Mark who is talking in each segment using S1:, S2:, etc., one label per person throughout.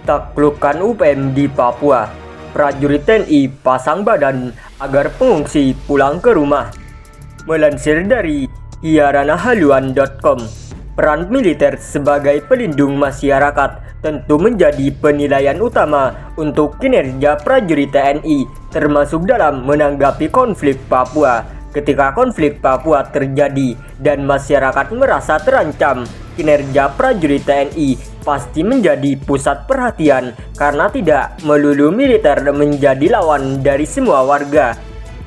S1: Taklukkan UPM di Papua. Prajurit TNI pasang badan agar pengungsi pulang ke rumah. Melansir dari hiaranahaluan.com, peran militer sebagai pelindung masyarakat tentu menjadi penilaian utama untuk kinerja prajurit TNI, termasuk dalam menanggapi konflik Papua. Ketika konflik Papua terjadi dan masyarakat merasa terancam, kinerja prajurit TNI pasti menjadi pusat perhatian karena tidak melulu militer menjadi lawan dari semua warga.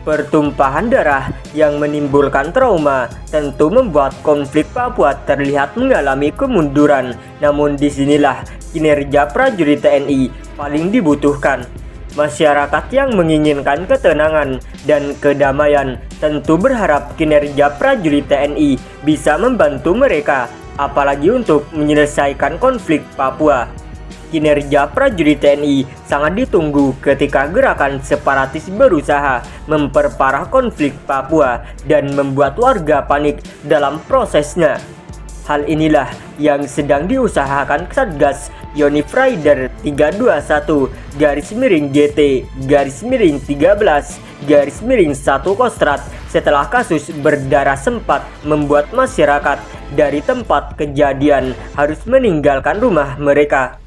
S1: Pertumpahan darah yang menimbulkan trauma tentu membuat konflik Papua terlihat mengalami kemunduran. Namun disinilah kinerja prajurit TNI paling dibutuhkan. Masyarakat yang menginginkan ketenangan dan kedamaian tentu berharap kinerja prajurit TNI bisa membantu mereka, apalagi untuk menyelesaikan konflik Papua. Kinerja prajurit TNI sangat ditunggu ketika gerakan separatis berusaha memperparah konflik Papua dan membuat warga panik dalam prosesnya. Hal inilah yang sedang diusahakan Satgas Yonif Rider 321-GT-13-1 Kostrad setelah kasus berdarah sempat membuat masyarakat dari tempat kejadian harus meninggalkan rumah mereka.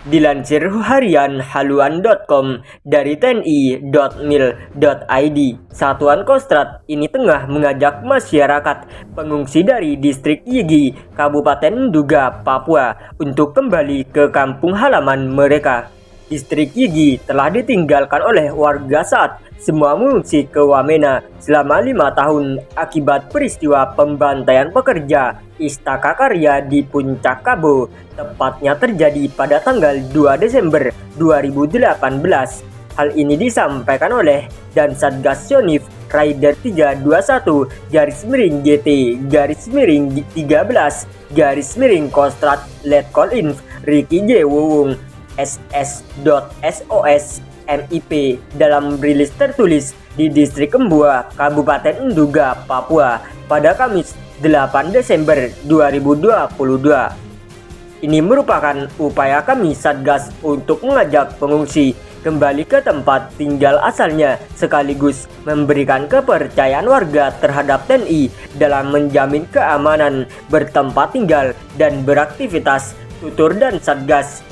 S1: Dilansir harian haluan.com dari tni.mil.id, Satuan Kostrad ini tengah mengajak masyarakat pengungsi dari distrik Yigi, Kabupaten Nduga, Papua untuk kembali ke kampung halaman mereka. Distrik Yigi telah ditinggalkan oleh warga saat semua mengungsi ke Wamena selama 5 tahun akibat peristiwa pembantaian pekerja Istaka Karya di Puncak Kabo, tepatnya terjadi pada tanggal 2 Desember 2018. Hal ini disampaikan oleh dan Satgas Yonif Rider 321-GT-13 Kostrad Letkol Inf Ricky J. Wowung SS.SOS MIP dalam rilis tertulis di Distrik Embua, Kabupaten Nduga, Papua pada Kamis 8 Desember 2022. Ini merupakan upaya kami Satgas untuk mengajak pengungsi kembali ke tempat tinggal asalnya sekaligus memberikan kepercayaan warga terhadap TNI dalam menjamin keamanan bertempat tinggal dan beraktivitas, tutur dan Satgas.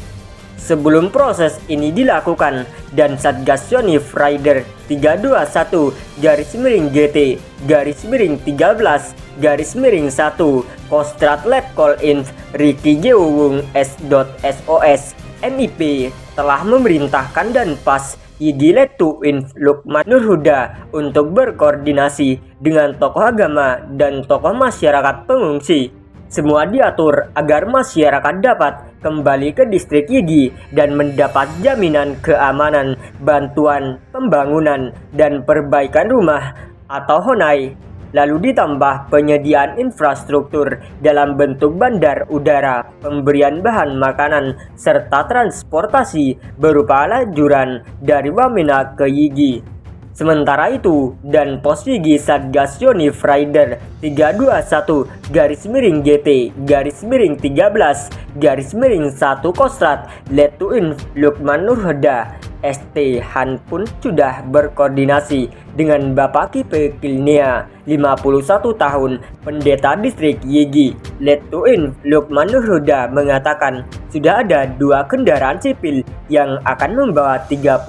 S1: Sebelum proses ini dilakukan, dan Satgas Yonif Rider 321-GT-13-1 Kostrad Letkol Inf Ricky J. Wowung S.SOS MIP telah memerintahkan Danpas Yigi Letu Inf Lukman Nurhuda untuk berkoordinasi dengan tokoh agama dan tokoh masyarakat pengungsi. Semua diatur agar masyarakat dapat kembali ke distrik Yigi dan mendapat jaminan keamanan, bantuan, pembangunan, dan perbaikan rumah atau honai. Lalu ditambah penyediaan infrastruktur dalam bentuk bandar udara, pemberian bahan makanan, serta transportasi berupa lajuran dari Wamena ke Yigi. Sementara itu, dan Pos Yigi Satgas Yonif Rider 321-GT-13-1 Kostrad Letu Inf Lukman Nurhuda ST Han pun sudah berkoordinasi dengan Bapak Kipe Kilnia 51 tahun, pendeta distrik Yigi. Letu Inf Lukman Nurhuda mengatakan sudah ada 2 kendaraan sipil yang akan membawa 38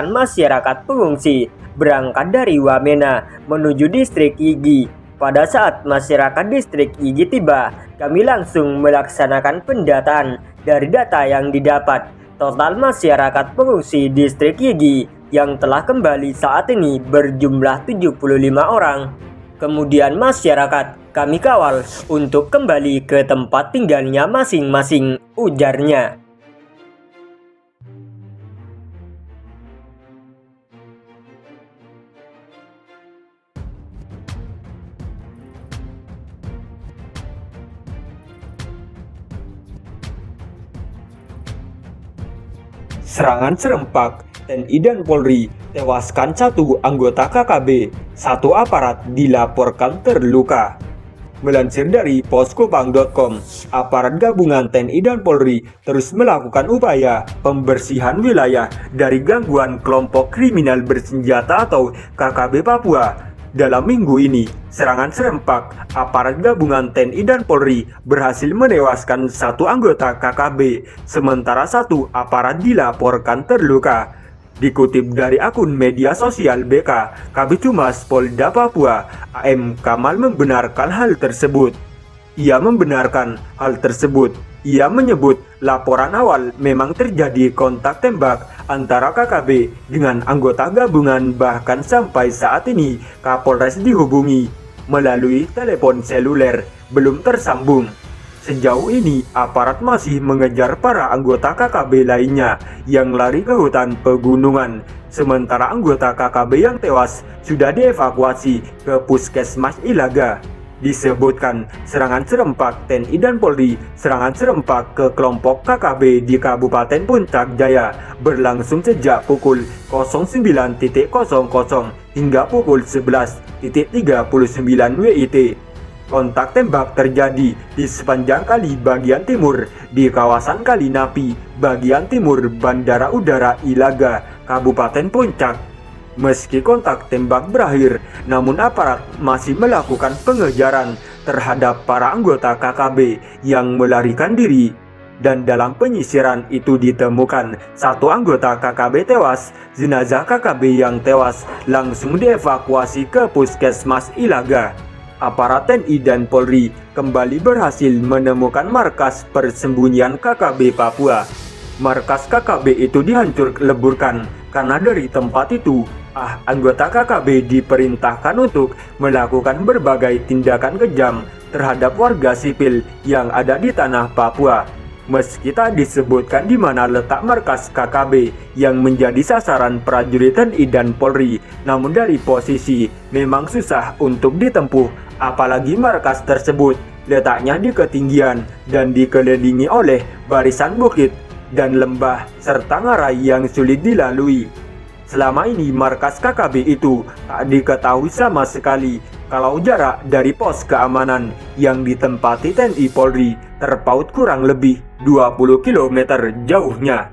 S1: masyarakat pengungsi berangkat dari Wamena menuju distrik Yigi. Pada saat masyarakat distrik Yigi tiba, kami langsung melaksanakan pendataan. Dari data yang didapat, total masyarakat pengungsi distrik Yigi yang telah kembali saat ini berjumlah 75 orang. Kemudian masyarakat kami kawal untuk kembali ke tempat tinggalnya masing-masing, ujarnya.
S2: Serangan serempak, TNI dan Polri tewaskan 1 anggota KKB, 1 aparat dilaporkan terluka. Melansir dari poskopang.com, aparat gabungan TNI dan Polri terus melakukan upaya pembersihan wilayah dari gangguan kelompok kriminal bersenjata atau KKB Papua. Dalam minggu ini, serangan serempak aparat gabungan TNI dan Polri berhasil menewaskan satu anggota KKB, sementara satu aparat dilaporkan terluka. Dikutip dari akun media sosial BK, Kabid Humas Polda Papua, AM Kamal membenarkan hal tersebut. Ia membenarkan hal tersebut. Ia menyebut laporan awal memang terjadi kontak tembak antara KKB dengan anggota gabungan, bahkan sampai saat ini Kapolres dihubungi melalui telepon seluler belum tersambung. Sejauh ini, aparat masih mengejar para anggota KKB lainnya yang lari ke hutan pegunungan. Sementara anggota KKB yang tewas sudah dievakuasi ke Puskesmas Ilaga. Disebutkan serangan serempak TNI dan Polri, serangan serempak ke kelompok KKB di Kabupaten Puncak Jaya berlangsung sejak pukul 09.00 hingga pukul 11.39 WIT. Kontak tembak terjadi di sepanjang kali bagian timur di kawasan Kali Napi, bagian timur Bandara Udara Ilaga, Kabupaten Puncak. Meski kontak tembak berakhir, namun aparat masih melakukan pengejaran terhadap para anggota KKB yang melarikan diri. Dan dalam penyisiran itu ditemukan satu anggota KKB tewas. Jenazah KKB yang tewas langsung dievakuasi ke Puskesmas Ilaga. Aparat TNI dan Polri kembali berhasil menemukan markas persembunyian KKB Papua. Markas KKB itu dihancur leburkan karena dari tempat itu anggota KKB diperintahkan untuk melakukan berbagai tindakan kejam terhadap warga sipil yang ada di tanah Papua. Meski tak disebutkan di mana letak markas KKB yang menjadi sasaran prajurit TNI dan Polri, namun dari posisi memang susah untuk ditempuh, apalagi markas tersebut letaknya di ketinggian dan dikelilingi oleh barisan bukit dan lembah serta ngarai yang sulit dilalui. Selama ini markas KKB itu tak diketahui sama sekali kalau jarak dari pos keamanan yang ditempati TNI Polri terpaut kurang lebih 20 km jauhnya.